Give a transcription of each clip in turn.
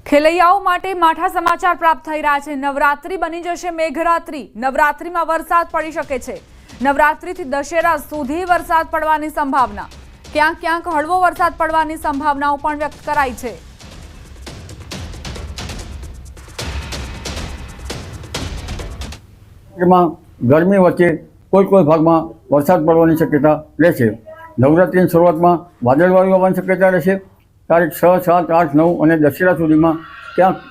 ખેલૈયાઓ માટે માઠા સમાચાર પ્રાપ્ત થઈ રહ્યા છે। નવરાત્રી બની જશે મેઘરાત્રી। નવરાત્રીમાં વરસાદ પડી શકે છે। નવરાત્રીથી દશેરા સુધી વરસાદ પડવાની સંભાવના। ક્યાંક ક્યાંક હળવો વરસાદ પડવાની સંભાવનાઓ પણ વ્યક્ત કરાઈ છે। ગરમી વચ્ચે કોઈ ભાગમાં વરસાદ પડવાની શક્યતા રહેશે। નવરાત્રીની શરૂઆતમાં વાદળવાયુ આવવાની શક્યતા રહેશે। તારીખ 6, 7, 8, 9 અને દશેરા સુધીમાં ક્યાંક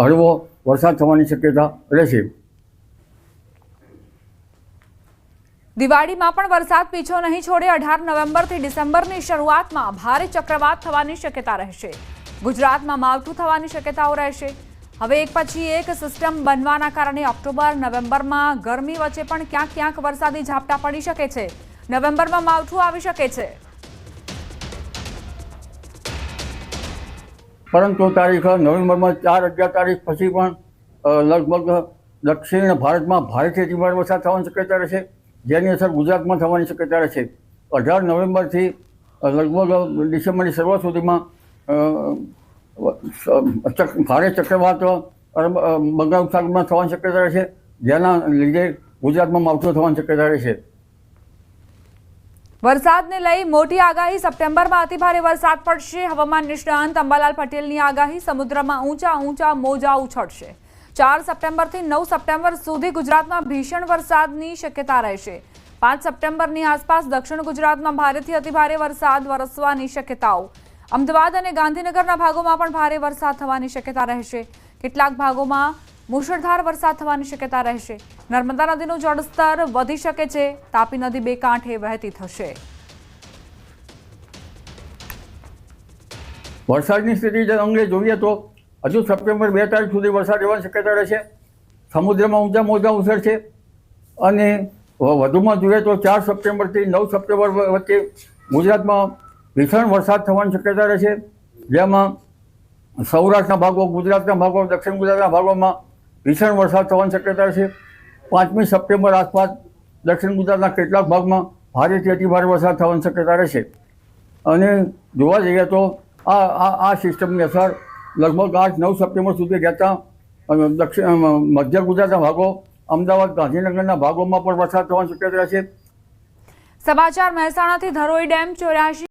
હળવો વરસાદ થવાની શક્યતા રહેશે। દિવાળીમાં પણ વરસાદ પીછો નહીં છોડે। 18 નવેમ્બરથી ડિસેમ્બરની શરૂઆતમાં ભારે ચક્રવાત થવાની શક્યતા રહેશે। ગુજરાતમાં માવઠું થવાની શક્યતાઓ રહેશે। હવે એક પછી એક સિસ્ટમ બનવાના કારણે ઓક્ટોબર નવેમ્બરમાં ગરમી વચ્ચે પણ ક્યાંક ક્યાંક વરસાદી ઝાપટા પડી શકે છે। નવેમ્બરમાં માવઠું આવી શકે છે। પરંતુ તારીખ નવેમ્બરમાં 4, 11 તારીખ પછી પણ લગભગ દક્ષિણ ભારતમાં ભારેથી અતિભારે વરસાદ થવાની શક્યતા રહેશે, જેની અસર ગુજરાતમાં થવાની શક્યતા રહેશે। 18 નવેમ્બરથી લગભગ ડિસેમ્બરની શરૂઆત સુધીમાં ભારે ચક્રવાત બંગાળ ઉપસાગરમાં થવાની શક્યતા રહેશે, જેના લીધે ગુજરાતમાં માવઠું થવાની શક્યતા રહેશે। વરસાદને લઈ મોટી આગાહી। સપ્ટેમ્બરમાં અતિભારે વરસાદ પડશે। હવામાન નિષ્ણાંત અંબાલાલ પટેલની આગાહી। સમુદ્રમાં ઊંચા મોજા ઉછળશે। 4 સપ્ટેમ્બરથી 9 સપ્ટેમ્બર સુધી ગુજરાતમાં ભીષણ વરસાદની શક્યતા રહેશે। 5 સપ્ટેમ્બરની આસપાસ દક્ષિણ ગુજરાતમાં ભારેથી અતિભારે વરસાદ વરસવાની શક્યતાઓ। અમદાવાદ અને ગાંધીનગરના ભાગોમાં પણ ભારે વરસાદ થવાની શક્યતા રહેશે। કેટલાક ભાગોમાં મુશળધાર વરસાદ થવાની શક્યતા રહેશે। નર્મદા નદીનું જળસ્તર વધી શકે છે। તાપી નદી બે કાંઠે વહેતી થશે। વરસાદની સ્થિતિ અંગે જોઈએ તો હજુ સપ્ટેમ્બર 2 તારીખ સુધી વરસાદ રહેવાની શક્યતા રહેશે। સમુદ્રમાં ઊંચા મોજા ઉછળશે અને વધુમાં જોઈએ તો 4 સપ્ટેમ્બરથી 9 સપ્ટેમ્બર વચ્ચે ગુજરાતમાં ભીષણ વરસાદ થવાની શક્યતા રહેશે, જેમાં સૌરાષ્ટ્રના ભાગો, ગુજરાતના ભાગો, દક્ષિણ ગુજરાતના ભાગોમાં ભીષણ વરસાદ થવાની શક્યતા રહેશે। 5મી સપ્ટેમ્બર આસપાસ દક્ષિણ ગુજરાતના કેટલાક ભાગમાં ભારેથી અતિભારે વરસાદ થવાની શક્યતા રહેશે। અને જોવા જઈએ તો આ સિસ્ટમની અસર લગભગ 8-9 સપ્ટેમ્બર સુધી રહેતા મધ્ય ગુજરાતના ભાગો, અમદાવાદ, ગાંધીનગરના ભાગોમાં પણ વરસાદ થવાની શક્યતા રહેશે। સમાચાર મહેસાણાથી ધરોઈ ડેમ 84